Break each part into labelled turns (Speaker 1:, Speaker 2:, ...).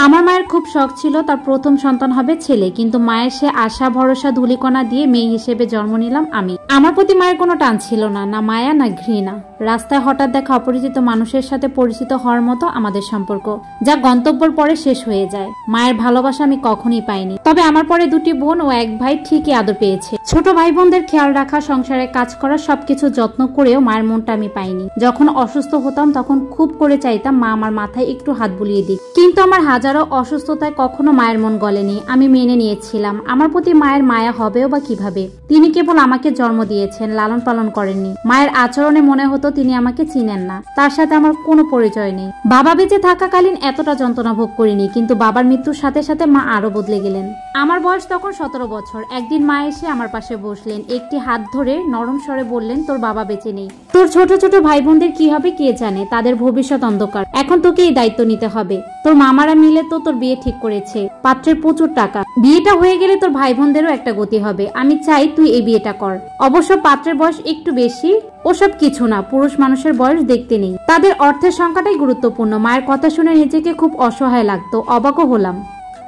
Speaker 1: আমার মায়ের খুব শখ ছিল তার প্রথম সন্তান হবে ছেলে, কিন্তু মায়ের সে আশা ভরসা ধুলিকণা দিয়ে মেয়ে হিসেবে জন্ম নিলাম আমি। আমার প্রতি মায়ের কোনো টান ছিল না, না মায়া না ঘৃণা। রাস্তায় হঠাৎ দেখা অপরিচিত মানুষের সাথে পরিচিত হওয়ার মতো আমাদের সম্পর্ক, যা গন্তব্যের পরে শেষ হয়ে যায়। মায়ের ভালোবাসা আমি কখনই পাইনি, তবে আমার পরে দুটি বোন ও এক ভাই ঠিকই আদর পেয়েছে। ছোট ভাই বোনদের খেয়াল রাখা, সংসারে কাজ করা, সবকিছু যত্ন করেও মায়ের মনটা আমি পাইনি। যখন অসুস্থ হতাম তখন খুব করে চাইতাম মা আমার মাথায় একটু হাত বুলিয়ে দিক, কিন্তু আমার হাজারো অসুস্থতায় কখনো মায়ের মন গলেনি। আমি মেনে নিয়েছিলাম। আমার প্রতি মায়ের মায়া হবেও বা কিভাবে? তিনি কেবল আমাকে জন্ম দিয়েছেন, লালন পালন করেননি। মায়ের আচরণে মনে হতো তিনি আমাকে চিনেন না, তার সাথে আমার কোনো পরিচয় নেই। বাবা বেঁচে থাকাকালীন এতটা যন্ত্রণা ভোগ করিনি, কিন্তু বাবার মৃত্যুর সাথে সাথে মা আরো বদলে গেলেন। আমার বয়স তখন 17 বছর। একদিন মা এসে আমার পাশে বসলেন, একটি হাত ধরে নরম স্বরে বললেন, তোর বাবা বেঁচে নেই। তোর ছোট ছোট ভাই বোনদের কি হবে কে জানে, তাদের ভবিষ্যৎ অন্ধকার। এখন তোকে এই দায়িত্ব নিতে হবে। তোর মামারা মিলে তো তোর বিয়ে ঠিক করেছে, পাত্রের প্রচুর টাকা। বিয়েটা হয়ে গেলে তোর ভাই বোনদেরও একটা গতি হবে। আমি চাই তুই এই বিয়েটা কর। অবশ্য পাত্রের বয়স একটু বেশি, ওসব কিছু না, পুরুষ মানুষের বয়স দেখতে নেই, তাদের অর্থের সংখ্যাটাই গুরুত্বপূর্ণ। মায়ের কথা শুনে নিজেকে খুব অসহায় লাগতো, অবাকও হলাম।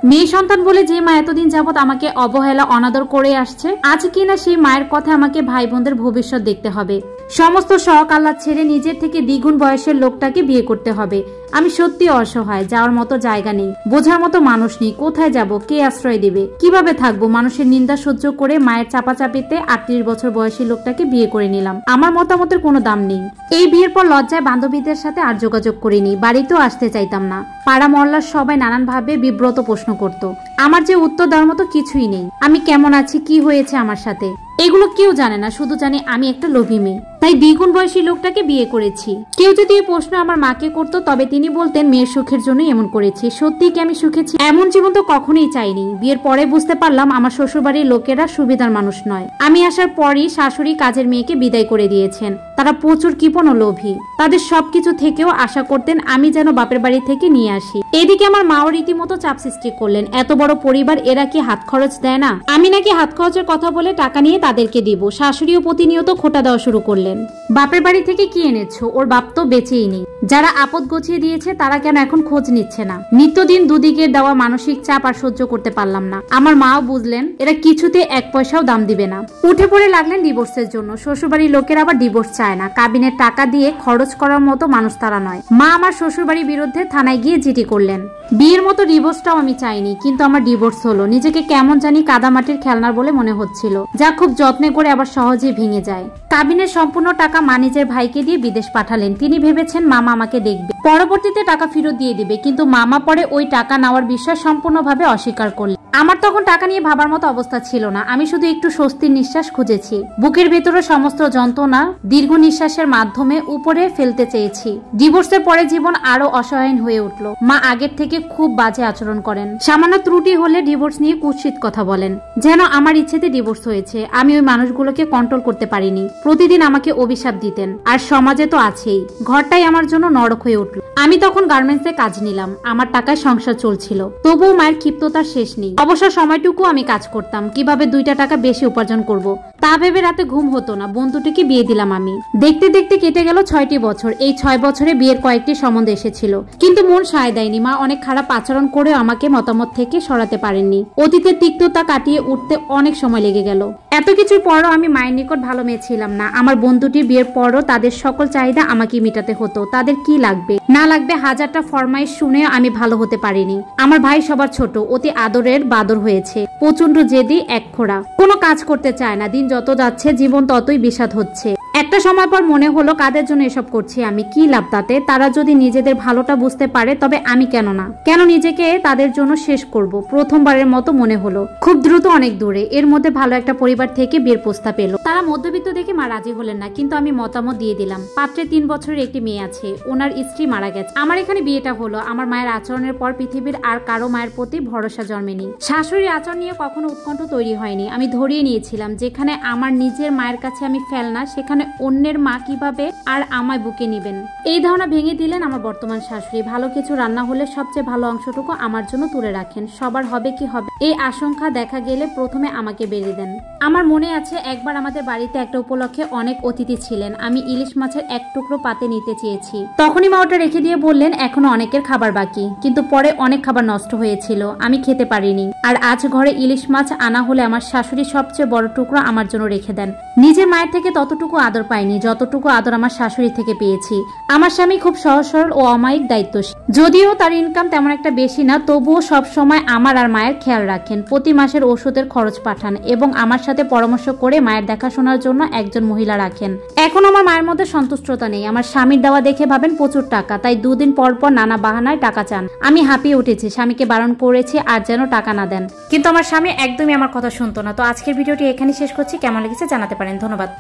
Speaker 1: মেয়ে সন্তান বলে যে মা এতদিন যাবৎ আমাকে অবহেলা অনাদর করে আসছে, আজ কিনা সেই মায়ের কথা আমাকে ভাই বোনদের ভবিষ্যৎ দেখতে হবে। সমস্ত শখ আহ্লাদ ছেড়ে নিজের থেকে দ্বিগুণ বয়সের লোকটাকে বিয়ে করতে হবে। আমি সত্যি অসহায়, যাওয়ার মতো জায়গা নেই, বোঝার মতো মানুষ নেই। কোথায় যাব, কে আশ্রয় দেবে, কিভাবে থাকবো? মানুষের নিন্দা সহ্য করে মায়ের চাপাচাপিতে 38 বছর বয়সী লোকটাকে বিয়ে করে নিলাম। আমার মতামতের কোনো দাম নেই। এই বিয়ের পর লজ্জায় বান্ধবীদের সাথে আর যোগাযোগ করিনি, বাড়িতেও আসতে চাইতাম না। পাড়া মহল্লার সবাই নানানভাবে বিব্রত প্রশ্ন করত। আমার যে উত্তর দেওয়ার মতো কিছুই নেই। আমি কেমন আছি, কি হয়েছে আমার সাথে, এগুলো কেউ জানে না, শুধু জানি আমি একটা লোভী মেয়ে, তাই দ্বিগুণ বয়সী লোকটাকে বিয়ে করেছি। কেউ যদি এই প্রশ্ন আমার মাকে করতো তবে তিনি বলতেন মেয়ের সুখের জন্যই এমন করেছি। সত্যি কি আমি সুখেছি? এমন জীবন তো কখনোই চাইনি। বিয়ের পরে বুঝতে পারলাম আমার শ্বশুরবাড়ির লোকেরা সুবিধার মানুষ নয়। আমি আসার পরই শাশুড়ি কাজের মেয়েকে বিদায় করে দিয়েছেন। তারা প্রচুর কৃপণ ও লোভী। তাদের সবকিছু থেকেও আশা করতেন আমি যেন বাপের বাড়ি থেকে নিয়ে আসি। এদিকে আমার মাও রীতিমতো চাপ সৃষ্টি করলেন, এত বড় পরিবার, এরা কি হাত খরচ দেয় না? আমি নাকি হাত খরচের কথা বলে টাকা নিয়ে তাদেরকে দিব। শাশুড়িও প্রতিনিয়ত খোটা দেওয়া শুরু করলেন। বাপের বাড়ি থেকে কি এনেছো? ওর বাপ তো বেঁচেই নেই। যারা আপদ গছিয়ে দিয়েছে তারা কেন এখন খোঁজ নিচ্ছে না? নিত্যদিন দুদিকে দেওয়া মানসিক চাপ আর সহ্য করতে পারলাম না। আমার মাও বুঝলেন এরা কিছুতে এক পয়সাও দাম দিবে না। উঠে পড়ে লাগলেন ডিভোর্সের জন্য। শ্বশুরবাড়ির লোকের আবার ডিভোর্স চায় না। কাবিনের টাকা দিয়ে খরচ করার মতো মানুষ তারা নয়। মা আমার শ্বশুরবাড়ির বিরুদ্ধে থানায় গিয়ে জিডি করলেন। বিয়ের মতো ডিভোর্সটাও আমি চাইনি, কিন্তু আমার ডিভোর্স হলো। নিজেকে কেমন জানি কাদামাটির খেলনার বলে মনে হচ্ছিল, যা খুব যত্নে করে আবার সহজেই ভেঙে যায়। কাবিনের সম্পূর্ণ টাকা মা নিজের ভাইকে দিয়ে বিদেশ পাঠালেন। তিনি ভেবেছেন মামা আমাকে দেখবে, পরবর্তীতে টাকা ফেরত দিয়ে দিবে, কিন্তু মামা পরে ওই টাকা নেওয়ার বিষয় সম্পূর্ণভাবে অস্বীকার করলেন। আমার তখন টাকা নিয়ে ভাবার মতো অবস্থা ছিল না। আমি শুধু একটু স্বস্তির নিঃশ্বাস খুঁজেছি। বুকের ভেতরে সমস্ত যন্ত্রণা দীর্ঘ নিঃশ্বাসের মাধ্যমে উপরে ফেলতে চেয়েছি। ডিভোর্সের পরে জীবন আরো অসহায় হয়ে উঠল। মা আগের থেকে খুব বাজে আচরণ করেন। সামান্য ত্রুটি হলে ডিভোর্স নিয়ে কুৎসিত কথা বলেন, যেন আমার ইচ্ছেতে ডিভোর্স হয়েছে। আমি ওই মানুষগুলোকে কন্ট্রোল করতে পারিনি। প্রতিদিন আমাকে অভিশাপ দিতেন, আর সমাজে তো আছেই। ঘরটাই আমার জন্য নরক হয়ে উঠল। আমি তখন গার্মেন্টসে কাজ নিলাম। আমার টাকায় সংসার চলছিল, তবুও মায়ের ক্ষিপ্ততার শেষ নেই। অবসর সময়টুকু আমি কাজ করতাম, কিভাবে 2টা টাকা বেশি উপার্জন করব তা ভেবে রাতে ঘুম হতো না। বন্ধুটিকে বিয়ে দিলাম আমি। দেখতে দেখতে কেটে গেল 6টি বছর। এই 6 বছরে বিয়ের কয়েকটি সম্বন্ধ এসেছিল, কিন্তু মন সায় দেয়নি। মা অনেক খারাপ আচরণ করে আমাকে মতামত থেকে সরাতে পারেননি। অতীতের তিক্ততা কাটিয়ে উঠতে অনেক সময় লেগে গেল। এত কিছুর পরও আমি মায়ের নিকট ভালো মেয়ে ছিলাম না। আমার বন্ধুটি বিয়ের পরও তাদের সকল চাহিদা আমাকে মেটাতে হতো। তাদের কি লাগবে না লাগবে হাজারটা ফরমাইশ শুনে আমি ভালো হতে পারিনি। আমার ভাই সবার ছোট, অতি আদরের বাদর হয়েছে, প্রচন্ড জেদি, একখোরা, কোনো কাজ করতে চায় না। দিন যত যাচ্ছে জীবন ততই বিষাদ হচ্ছে। একটা সময় পর মনে হলো কাদের জন্য এসব করছি আমি, কি লাভ তাতে? তারা যদি নিজেদের ভালোটা বুঝতে পারে তবে আমি কেন না, কেন নিজেকে তাদের জন্য শেষ করব? প্রথমবারের মতো মনে হলো খুব দ্রুত অনেক দূরে। এর মধ্যে ভালো একটা পরিবার থেকে বিয়ের প্রস্তাব এলো। তারা মধ্যবিত্ত দেখে মা রাজি হলেন না, কিন্তু আমি মতামত দিয়ে দিলাম। পাত্রে 3 বছরের একটি মেয়ে আছে, ওনার স্ত্রী মারা গেছে। আমার এখানে বিয়েটা হলো। আমার মায়ের আচরণের পর পৃথিবীর আর কারো মায়ের প্রতি ভরসা জন্মেনি। শাশুড়ির আচরণ নিয়ে কখনো উৎকণ্ঠ তৈরি হয়নি। আমি ধরিয়ে নিয়েছিলাম যেখানে আমার নিজের মায়ের কাছে আমি ফেলনা, সেখানে মানে অন্যের মা কিভাবে আর আমায় বুকে নিবেন। এই ধারণা ভেঙে দিলেন আমার বর্তমান শাশুড়ি। ভালো কিছু রান্না হলে সবচেয়ে ভালো অংশটুকু আমার জন্য তুলে রাখেন। সবার হবে কি হবে এই আশঙ্কা দেখা গেলে প্রথমে আমাকে বেরিয়ে দেন। আমার মনে আছে একবার আমাদের বাড়িতে একটা উপলক্ষে অনেক অতিথি ছিলেন। আমি ইলিশ মাছের এক টুকরো পাতে নিতে চেয়েছি, তখনই মা ওটা রেখে দিয়ে বললেন এখনো অনেকের খাবার বাকি, কিন্তু পরে অনেক খাবার নষ্ট হয়েছিল, আমি খেতে পারিনি। আর আজ ঘরে ইলিশ মাছ আনা হলে আমার শাশুড়ি সবচেয়ে বড় টুকরো আমার জন্য রেখে দেন। নিজের মায়ের থেকে ততটুকু আদর পাইনি যতটুকু আদর আমার শাশুড়ি থেকে পেয়েছি। আমার স্বামী খুব সহজ সরল ও অমায়িক দায়িত্বশীল, যদিও তার ইনকাম তেমন একটা বেশি না, তবুও সব সময় আমার আর মায়ের খেয়াল রাখেন। প্রতি মাসের ওষুধের খরচ পাঠান এবং আমার সাথে পরামর্শ করে মায়ের দেখাশোনার জন্য একজন মহিলা রাখেন। এখন আমার মায়ের মধ্যে সন্তুষ্টতা নেই। আমার স্বামীর দেওয়া দেখে ভাবেন প্রচুর টাকা, তাই দুদিন পর পর নানা বাহানায় টাকা চান। আমি হাঁপিয়ে উঠেছি, স্বামীকে বারণ করেছি আর যেন টাকা না দেন, কিন্তু আমার স্বামী একদমই আমার কথা শুনতো না। তো আজকের ভিডিওটি এখানে শেষ করছি। কেমন লেগেছে জানাতে পারেন। ধন্যবাদ।